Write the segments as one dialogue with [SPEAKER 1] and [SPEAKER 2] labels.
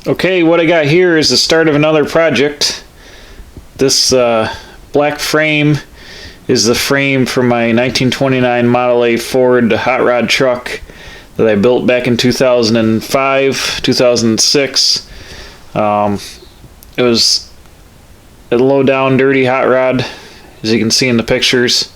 [SPEAKER 1] Okay, what I got here is the start of another project. This black frame is the frame for my 1929 Model A Ford hot rod truck that I built back in 2005, 2006. It was a low down, dirty hot rod, as you can see in the pictures.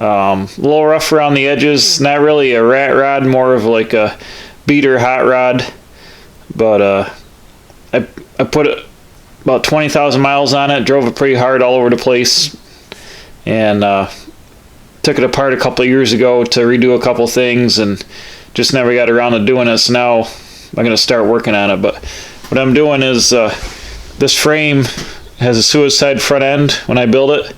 [SPEAKER 1] A little rough around the edges, not really a rat rod, more of like a beater hot rod, but I put about 20,000 miles on it, drove it pretty hard all over the place, and took it apart a couple of years ago to redo a couple things, and just never got around to doing it. So now I'm going to start working on it. But what I'm doing is this frame has a suicide front end when I build it,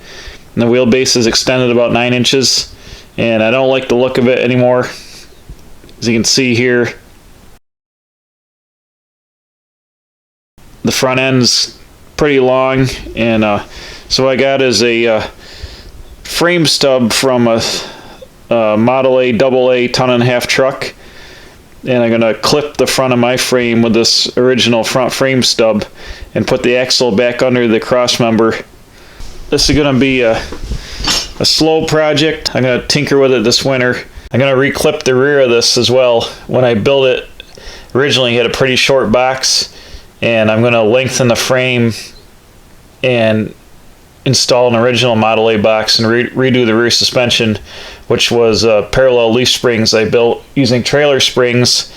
[SPEAKER 1] and the wheelbase is extended about 9 inches, and I don't like the look of it anymore. As you can see here, the front end's pretty long, and so what I got is a frame stub from a Model A AA 1.5-ton truck, and I'm going to clip the front of my frame with this original front frame stub and put the axle back under the cross member. This is going to be a slow project. I'm going to tinker with it this winter. I'm going to reclip the rear of this as well. When I built it, originally it had a pretty short box, and I'm going to lengthen the frame and install an original Model A box and redo the rear suspension, which was parallel leaf springs I built using trailer springs,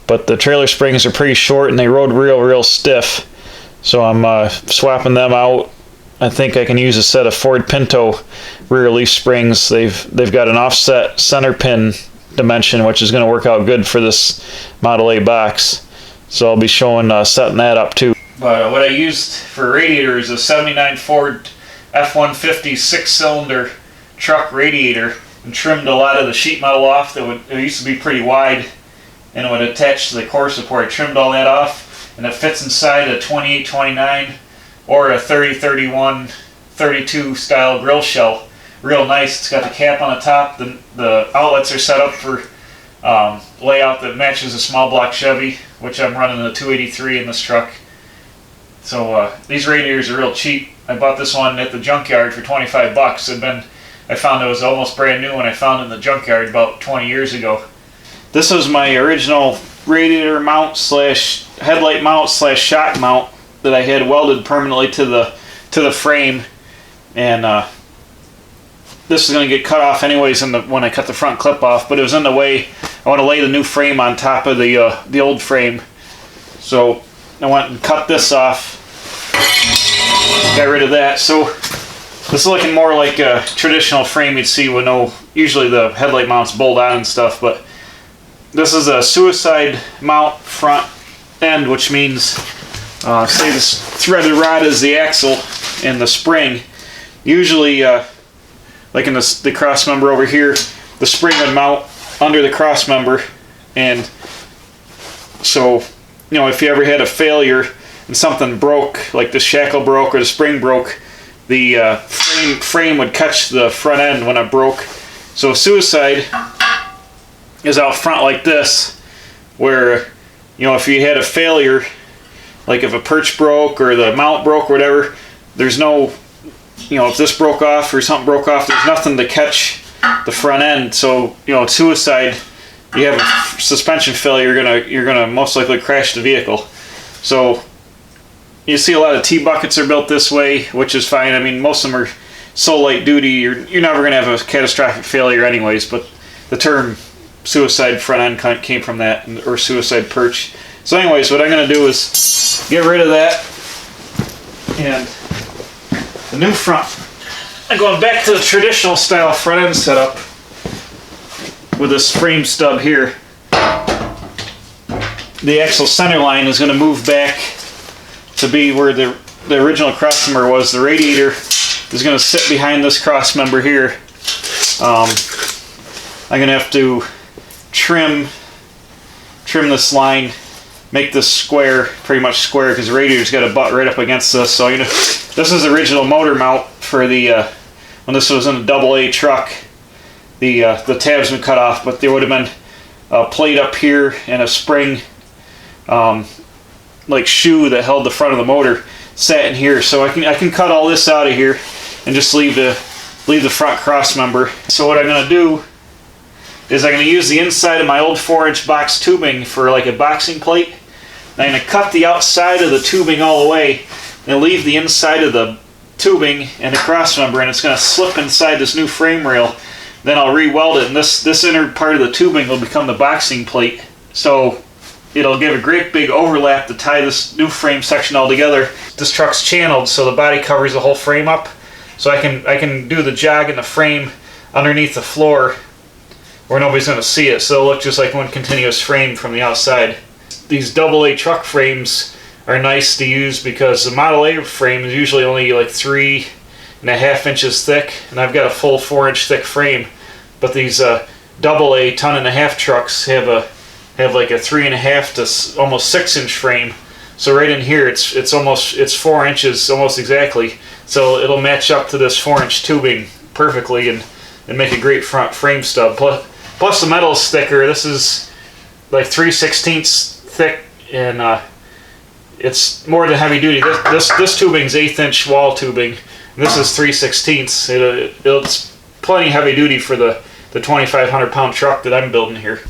[SPEAKER 1] but the trailer springs are pretty short and they rode real stiff, so I'm swapping them out. I think I can use a set of Ford Pinto rear leaf springs. They've got an offset center pin dimension, which is going to work out good for this Model A box. So I'll be showing setting that up too. But what I used for radiator is a 79 Ford F-150 6-cylinder truck radiator, and trimmed a lot of the sheet metal off it used to be pretty wide, and it would attach to the core support. I trimmed all that off, and it fits inside a 28-29 or a 30-31, 32 style grill shell. Real nice. It's got the cap on the top. The outlets are set up for layout that matches a small block Chevy, which I'm running the 283 in this truck. So these radiators are real cheap. I bought this one at the junkyard for 25 bucks. I found it was almost brand new when I found it in the junkyard about 20 years ago. This was my original radiator mount slash headlight mount slash shock mount that I had welded permanently to the frame, and this is going to get cut off anyways when I cut the front clip off, but it was in the way. I want to lay the new frame on top of the old frame, so I went and cut this off, got rid of that. So this is looking more like a traditional frame you'd see with usually the headlight mounts bolt on and stuff, but this is a suicide mount front end, which means say this threaded rod is the axle and the spring. Usually like in the cross member over here, the spring would mount under the cross member, and so if you ever had a failure and something broke, like the shackle broke or the spring broke, the frame would catch the front end when it broke. So suicide is out front like this, where if you had a failure, like if a perch broke or the mount broke or whatever, there's no, if this broke off or something broke off, there's nothing to catch the front end. So suicide, you have a suspension failure, you're gonna most likely crash the vehicle. So you see a lot of T-buckets are built this way, which is fine. I mean, most of them are so light duty, you're never gonna have a catastrophic failure anyways, but the term suicide front end came from that, or suicide perch. So anyways, what I'm going to do is get rid of that, and the new front, I'm going back to the traditional style front end setup with this frame stub here. The axle center line is going to move back to be where the original cross member was. The radiator is going to sit behind this cross member here. I'm going to have to trim this line, make this square, pretty much square, because the radiator's got a butt right up against this. So this is the original motor mount for the when this was in a AA truck, the tabs been cut off, but there would have been a plate up here and a spring like shoe that held the front of the motor sat in here. So I can cut all this out of here and just leave the front cross member. So what I'm going to do is I'm going to use the inside of my old 4-inch box tubing for like a boxing plate. I'm going to cut the outside of the tubing all the way and leave the inside of the tubing and the cross member, and it's going to slip inside this new frame rail. Then I'll re-weld it, and this inner part of the tubing will become the boxing plate. So it'll give a great big overlap to tie this new frame section all together. This truck's channeled, so the body covers the whole frame up. So I can do the jog in the frame underneath the floor where nobody's going to see it, so it'll look just like one continuous frame from the outside. These AA truck frames are nice to use because the Model A frame is usually only like 3.5 inches thick, and I've got a full 4-inch thick frame. But these AA 1.5 ton trucks have like a 3.5 to almost 6-inch frame. So right in here, it's 4 inches almost exactly. So it'll match up to this 4-inch tubing perfectly and make a great front frame stub. Plus the metal is thicker. This is like 3/16 thick, and it's more than heavy duty. This tubing's 1/8-inch wall tubing. This is 3/16. It's plenty heavy duty for the 2,500 pound truck that I'm building here.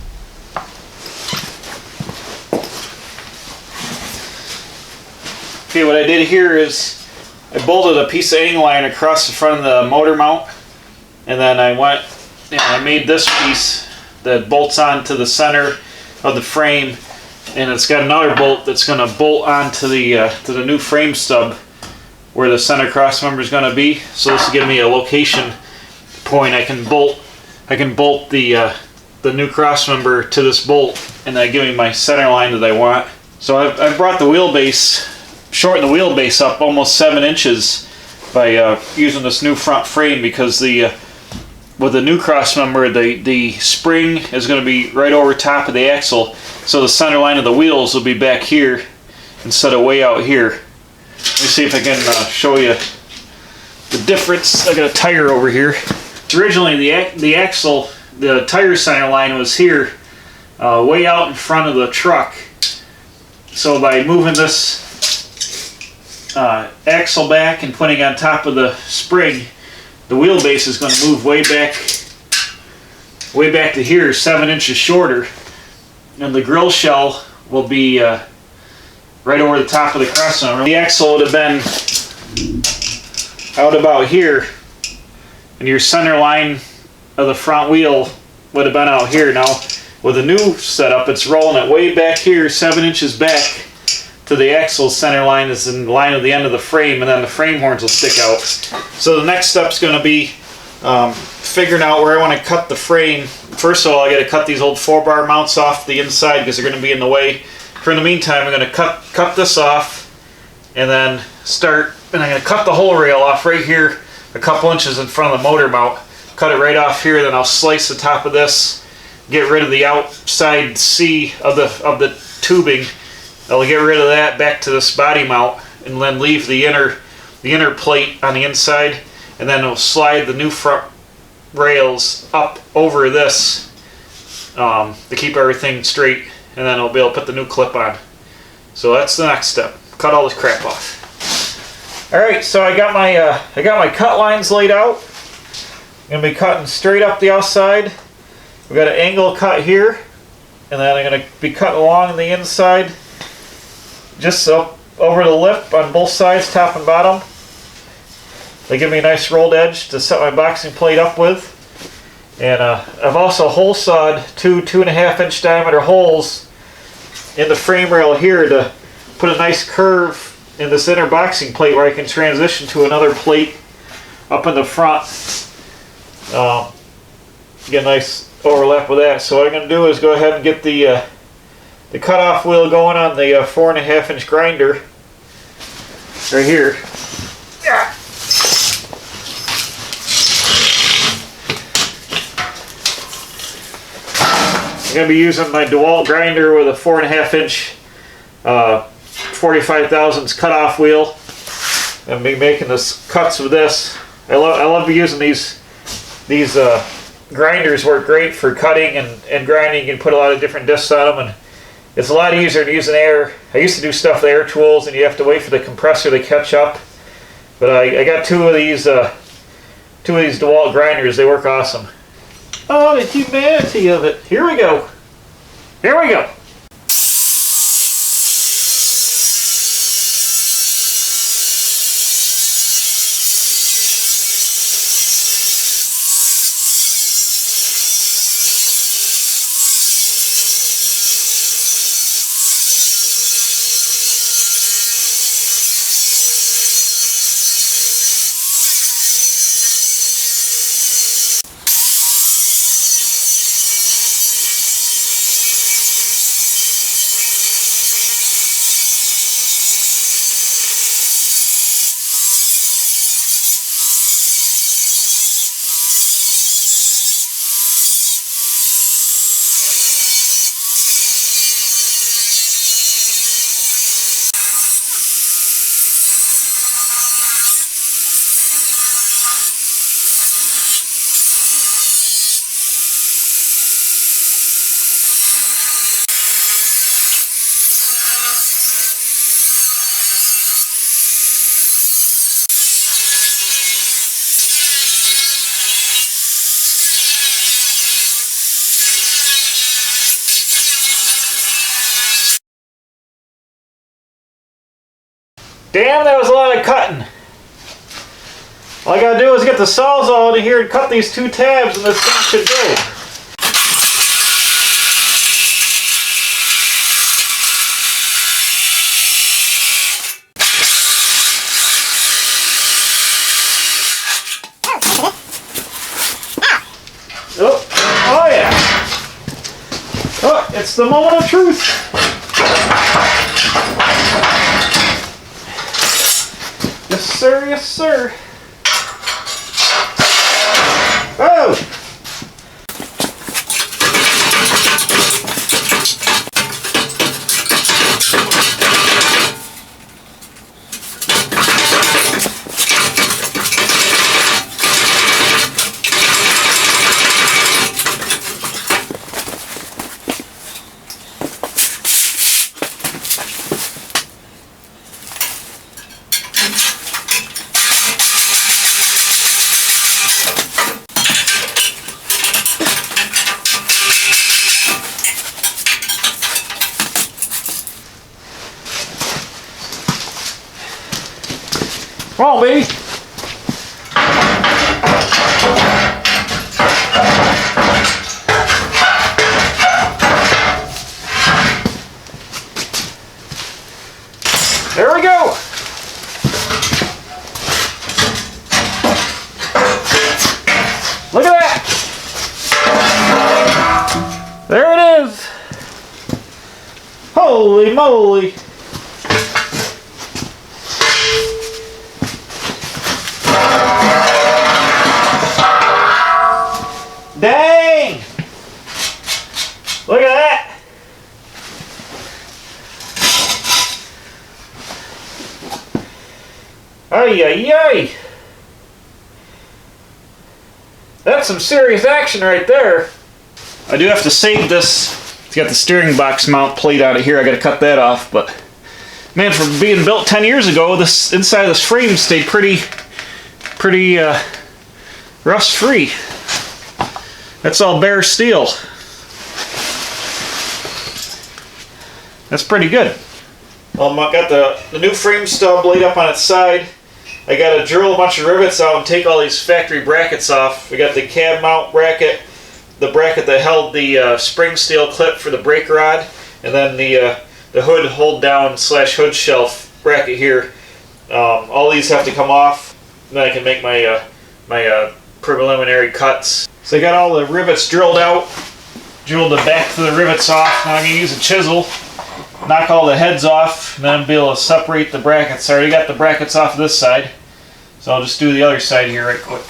[SPEAKER 1] Okay, what I did here is I bolted a piece of angle iron across the front of the motor mount, and then I went and I made this piece that bolts onto the center of the frame, and it's got another bolt that's going to bolt onto the new frame stub where the center cross member is going to be. So this will give me a location point. I can bolt the new cross member to this bolt, and then give me my center line that I want. So I've brought the wheelbase, shortened the wheelbase up almost 7 inches by using this new front frame, because with the new cross member, the spring is going to be right over top of the axle, so the center line of the wheels will be back here instead of way out here. Let me see if I can show you the difference. I got a tire over here. Originally the axle, the tire center line was here, way out in front of the truck. So by moving this axle back and putting it on top of the spring, the wheelbase is going to move way back to here, 7 inches shorter, and the grill shell will be right over the top of the cross member. The axle would have been out about here, and your center line of the front wheel would have been out here. Now with the new setup, it's rolling it way back here, 7 inches back to the axle. Center line is in line of the end of the frame, and then the frame horns will stick out. So the next step is going to be figuring out where I want to cut the frame. First of all, I got to cut these old 4-bar mounts off the inside because they're going to be in the way. For the meantime, I'm going to cut this off, and then I'm going to cut the whole rail off right here, a couple inches in front of the motor mount. Cut it right off here, then I'll slice the top of this, get rid of the outside C of the tubing. I'll get rid of that back to this body mount, and then leave the inner plate on the inside, and then I'll slide the new front rails up over this to keep everything straight, and then I'll be able to put the new clip on. So that's the next step. Cut all this crap off. All right, so I got my cut lines laid out. I'm gonna be cutting straight up the outside. We got an angle cut here, and then I'm gonna be cutting along the inside, just up over the lip on both sides, top and bottom. They give me a nice rolled edge to set my boxing plate up with. And I've also hole sawed two 2.5-inch diameter holes in the frame rail here to put a nice curve in this inner boxing plate where I can transition to another plate up in the front. Get a nice overlap with that. So what I'm going to do is go ahead and get the cutoff wheel going on the 4.5-inch grinder right here. I'm going to be using my DeWalt grinder with a 4.5-inch 45 thousandths cutoff wheel. I'm going to be making this cuts with this. I love using these grinders. Work great for cutting and grinding. You can put a lot of different discs on them, and it's a lot easier to use an air. I used to do stuff with air tools, and you have to wait for the compressor to catch up. But I got two of these DeWalt grinders. They work awesome. Oh, the humanity of it. Here we go. Here we go. Damn, that was a lot of cutting. All I gotta do is get the sawzall in here and cut these two tabs and this thing should go. Oh yeah. Oh, it's the moment of truth. Yes, sir. Yes, sir. Oh! Come on, baby. There we go. Look at that. There it is. Holy moly. Dang! Look at that! Ay, ay, ay! That's some serious action right there. I do have to save this. It's got the steering box mount plate out of here. I got to cut that off, but man, for being built 10 years ago, this inside of this frame stayed pretty rust-free. That's all bare steel. That's pretty good. Well, I got the new frame stub laid up on its side. I got to drill a bunch of rivets out and take all these factory brackets off. We got the cab mount bracket, the bracket that held the spring steel clip for the brake rod, and then the hood hold down / hood shelf bracket here. All these have to come off, and then I can make my preliminary cuts. So I got all the rivets drilled out, drilled the back of the rivets off. Now I'm going to use a chisel, knock all the heads off, and then I'll be able to separate the brackets. I already got the brackets off this side, so I'll just do the other side here right quick.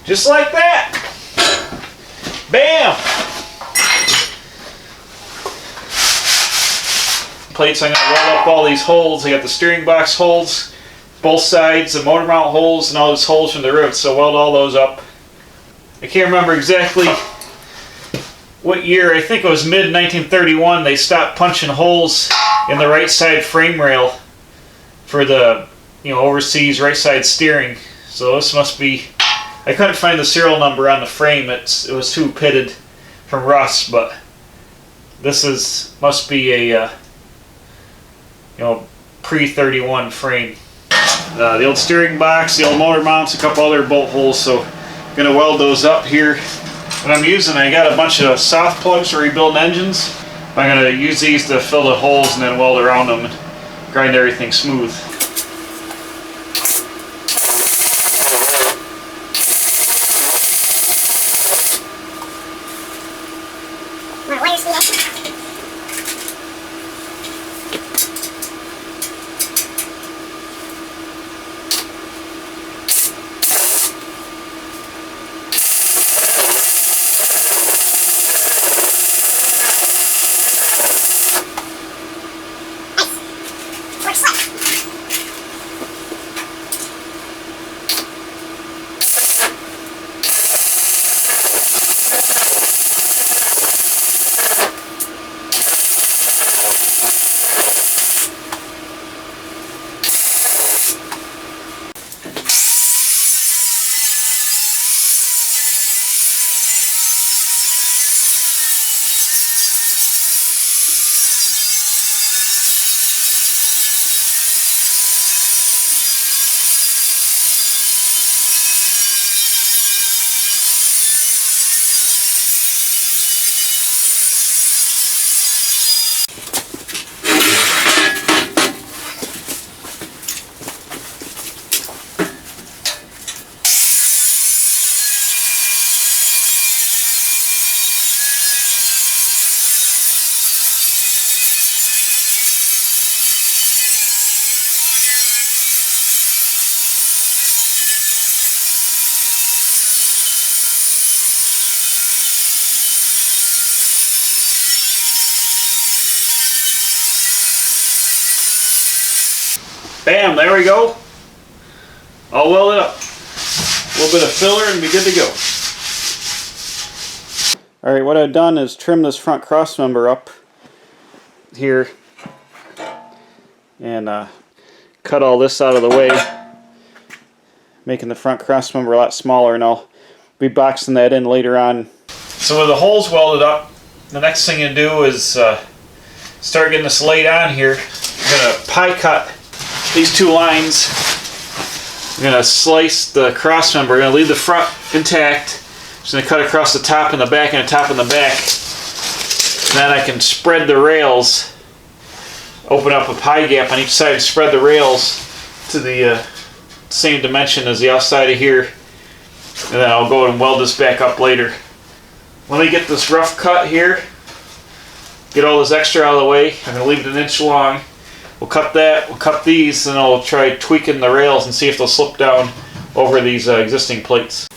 [SPEAKER 1] Just like that. Bam! Plates, I'm going to weld up all these holes. I got the steering box holes, both sides, the motor mount holes, and all those holes from the rivets, so weld all those up. I can't remember exactly what year. I think it was mid-1931 they stopped punching holes in the right side frame rail for the overseas right side steering. So this must be, I couldn't find the serial number on the frame. It was too pitted from rust, but this must be a pre-31 frame. The old steering box, the old motor mounts, a couple other bolt holes, so I'm going to weld those up here. What I'm using, I got a bunch of soft plugs for rebuilding engines. I'm going to use these to fill the holes and then weld around them and grind everything smooth. Bam, there we go. All welded up. A little bit of filler and be good to go. Alright, what I've done is trim this front cross member up here and cut all this out of the way, making the front cross member a lot smaller, and I'll be boxing that in later on. So with the holes welded up, the next thing you do is start getting this laid on here. I'm going to pie cut these two lines. I'm going to slice the cross member. I'm going to leave the front intact. Just going to cut across the top and the back and the top and the back. And then I can spread the rails, open up a pie gap on each side and spread the rails to the same dimension as the outside of here. And then I'll go and weld this back up later. Let me get this rough cut here. Get all this extra out of the way. I'm going to leave it 1 inch long. We'll cut that, we'll cut these, and I'll try tweaking the rails and see if they'll slip down over these existing plates.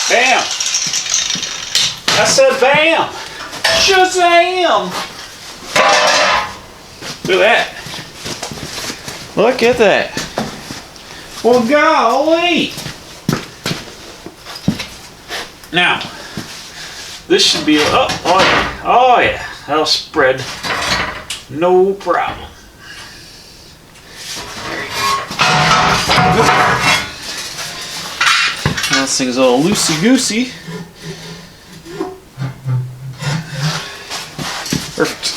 [SPEAKER 1] Bam! I said bam! Shazam! Look at that. Look at that. Well, golly! Now, this should be, oh yeah, that'll spread. No problem. There you go. Now this thing's all loosey-goosey. Perfect.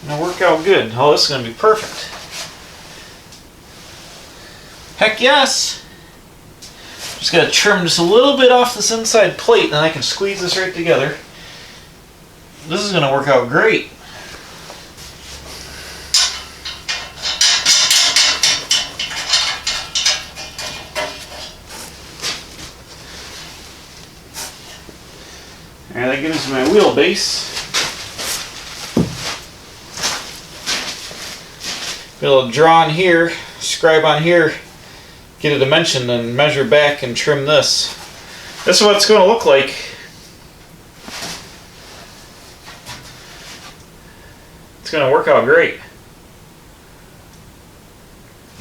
[SPEAKER 1] Gonna work out good. Oh, this is gonna be perfect. Heck yes! Just gotta trim just a little bit off this inside plate, and then I can squeeze this right together. This is gonna work out great. Alright, that gives me my wheelbase. Be able to draw on here, scribe on here, get a dimension, and measure back and trim this. This is what it's going to look like. It's going to work out great.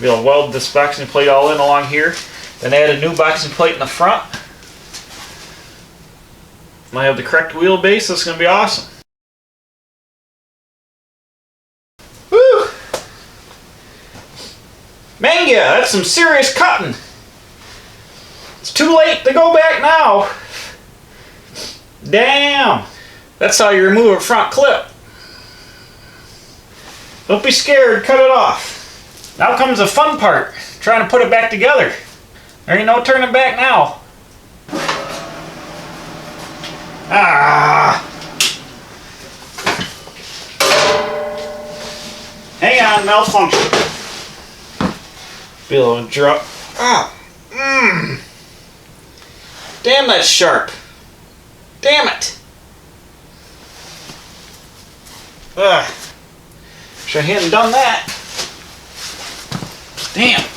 [SPEAKER 1] Be able to weld this boxing plate all in along here, then add a new boxing plate in the front. I have the correct wheelbase. This is going to be awesome. Woo! Manga, that's some serious cutting. It's too late to go back now. Damn. That's how you remove a front clip. Don't be scared, cut it off. Now comes the fun part, trying to put it back together. There ain't no turning back now. Ah. Hang on, malfunction. Be able to drop. Ah. Damn, that's sharp. Damn it. Ugh. Wish I hadn't done that. Damn.